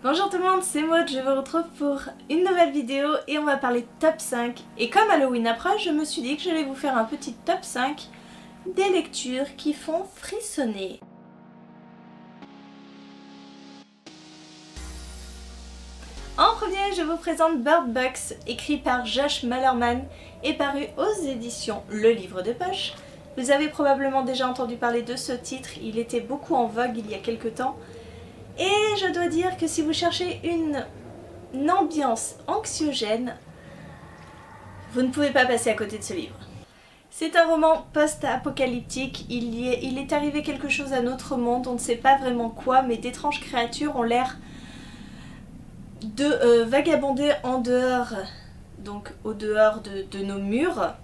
Bonjour tout le monde, c'est Maud, je vous retrouve pour une nouvelle vidéo et on va parler top 5. Et comme Halloween approche, je me suis dit que j'allais vous faire un petit top 5 des lectures qui font frissonner. En premier, je vous présente Bird Box, écrit par Josh Malerman et paru aux éditions Le Livre de Poche. Vous avez probablement déjà entendu parler de ce titre, il était beaucoup en vogue il y a quelques temps. Et je dois dire que si vous cherchez une ambiance anxiogène, vous ne pouvez pas passer à côté de ce livre. C'est un roman post-apocalyptique, il est arrivé quelque chose à notre monde, on ne sait pas vraiment quoi, mais d'étranges créatures ont l'air de vagabonder en dehors, donc au dehors de nos murs.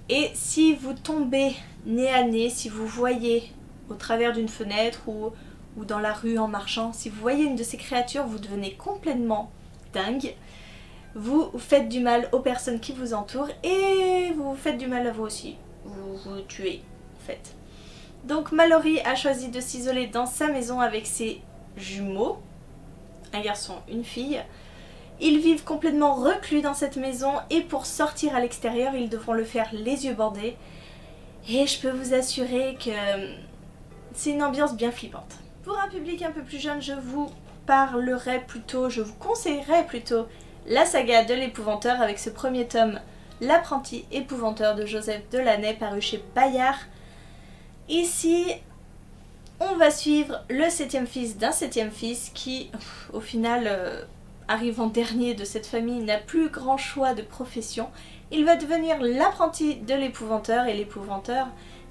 Et si vous tombez nez à nez, si vous voyez au travers d'une fenêtre ou dans la rue en marchant, si vous voyez une de ces créatures, vous devenez complètement dingue. Vous faites du mal aux personnes qui vous entourent et vous faites du mal à vous aussi. Vous vous tuez en fait. Donc Mallory a choisi de s'isoler dans sa maison avec ses jumeaux, un garçon, une fille. Ils vivent complètement reclus dans cette maison et pour sortir à l'extérieur, ils devront le faire les yeux bandés. Et je peux vous assurer que c'est une ambiance bien flippante. Pour un public un peu plus jeune, je vous conseillerais plutôt la saga de l'épouvanteur avec ce premier tome, L'apprenti épouvanteur de Joseph Delaney paru chez Bayard. Ici, on va suivre le septième fils d'un septième fils qui, au final, arrive en dernier de cette famille, n'a plus grand choix de profession. Il va devenir l'apprenti de l'épouvanteur et l'épouvanteur,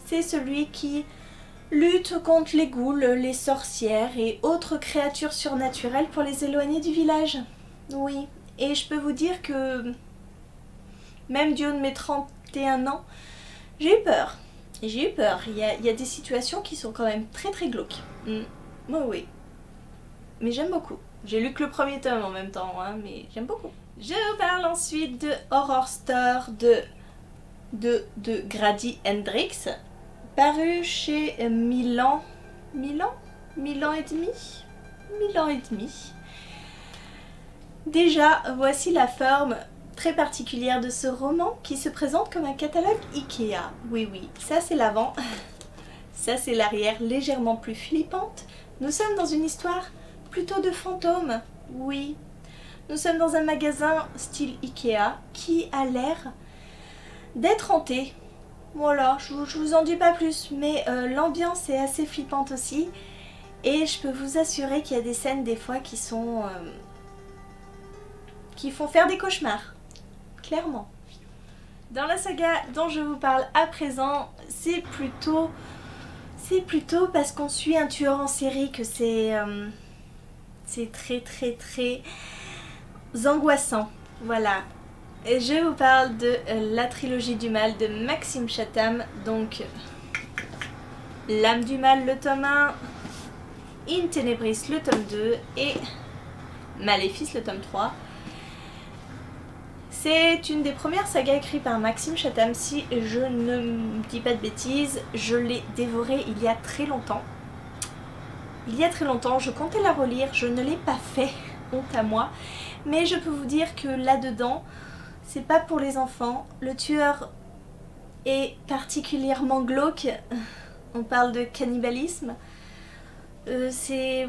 c'est celui qui lutte contre les ghouls, les sorcières et autres créatures surnaturelles pour les éloigner du village. Oui, et je peux vous dire que même du haut de mes 31 ans, j'ai eu peur. J'ai eu peur. Il y a des situations qui sont quand même très glauques. Moi oui. Mais j'aime beaucoup. J'ai lu que le premier tome en même temps, hein, mais j'aime beaucoup. Je vous parle ensuite de Horror Store de Grady Hendrix, paru chez Milan et demi. Déjà, voici la forme très particulière de ce roman qui se présente comme un catalogue Ikea. Oui, ça c'est l'avant, ça c'est l'arrière, légèrement plus flippante. Nous sommes dans une histoire plutôt de fantômes, oui. Nous sommes dans un magasin style Ikea qui a l'air d'être hanté. Voilà, je vous en dis pas plus, mais l'ambiance est assez flippante aussi. Et je peux vous assurer qu'il y a des scènes des fois qui sont qui font faire des cauchemars. Clairement. Dans la saga dont je vous parle à présent, c'est plutôt parce qu'on suit un tueur en série que c'est très angoissant. Voilà. Et je vous parle de la trilogie du mal de Maxime Chatham, donc L'âme du mal le tome 1, In Tenebris le tome 2 et Maléfice le tome 3. C'est une des premières sagas écrites par Maxime Chatham, si je ne me dis pas de bêtises. Je l'ai dévorée il y a très longtemps. Je comptais la relire, je ne l'ai pas fait, honte à moi. Mais je peux vous dire que là-dedans, c'est pas pour les enfants. Le tueur est particulièrement glauque. On parle de cannibalisme. C'est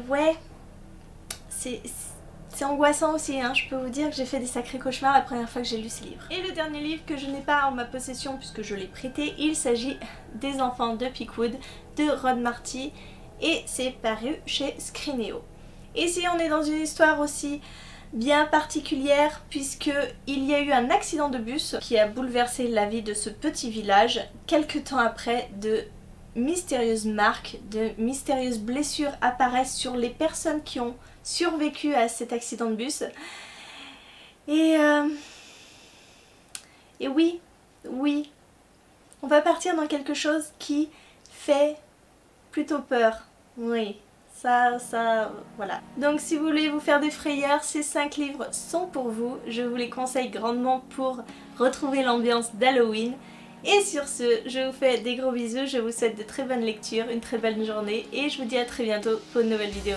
angoissant aussi, hein. Je peux vous dire que j'ai fait des sacrés cauchemars la première fois que j'ai lu ce livre. Et le dernier livre que je n'ai pas en ma possession puisque je l'ai prêté, il s'agit des enfants de Pickwood de Rod Marty et c'est paru chez Scrineo. Ici on est dans une histoire aussi bien particulière puisque il y a eu un accident de bus qui a bouleversé la vie de ce petit village. Quelques temps après, de mystérieuses marques, de mystérieuses blessures apparaissent sur les personnes qui ont survécu à cet accident de bus. Et oui, on va partir dans quelque chose qui fait plutôt peur. Oui, ça, voilà. Donc si vous voulez vous faire des frayeurs, ces 5 livres sont pour vous. Je vous les conseille grandement pour retrouver l'ambiance d'Halloween. Et sur ce, je vous fais des gros bisous, je vous souhaite de très bonnes lectures, une très bonne journée et je vous dis à très bientôt pour une nouvelle vidéo.